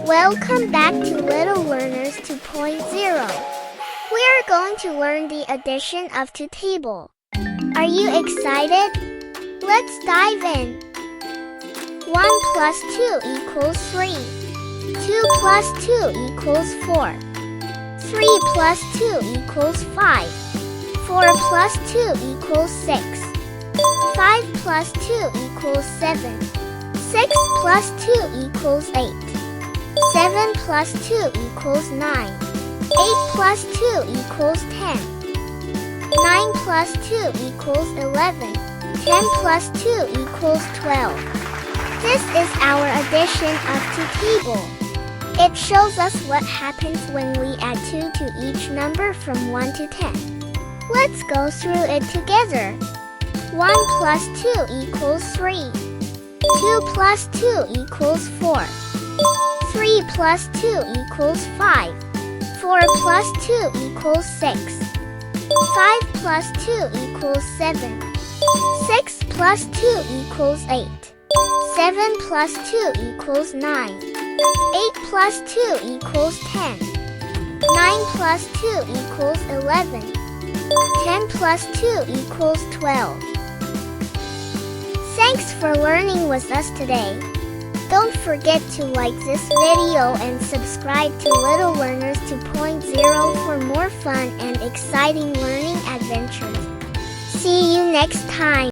Welcome back to Little Learners 2.0. We are going to learn the addition of two tables. Are you excited? Let's dive in. 1 plus 2 equals 3. 2 plus 2 equals 4. 3 plus 2 equals 5. 4 plus 2 equals 6. 5 plus 2 equals 7. 6 plus 2 equals 8. 7 plus 2 equals 9. 8 plus 2 equals 10. 9 plus 2 equals 11. 10 plus 2 equals 12. This is our addition of two tables. It shows us what happens when we add 2 to each number from 1 to 10. Let's go through it together. 1 plus 2 equals 3. 2 plus 2 equals 4. 3 plus 2 equals 5. 4 plus 2 equals 6. 5 plus 2 equals 7. 6 plus 2 equals 8. 7 plus 2 equals 9. 8 plus 2 equals 10. 9 plus 2 equals 11. 10 plus 2 equals 12. Thanks for learning with us today. Don't forget to like this video and subscribe to Little Learners 2.0 for more fun and exciting learning adventures. See you next time.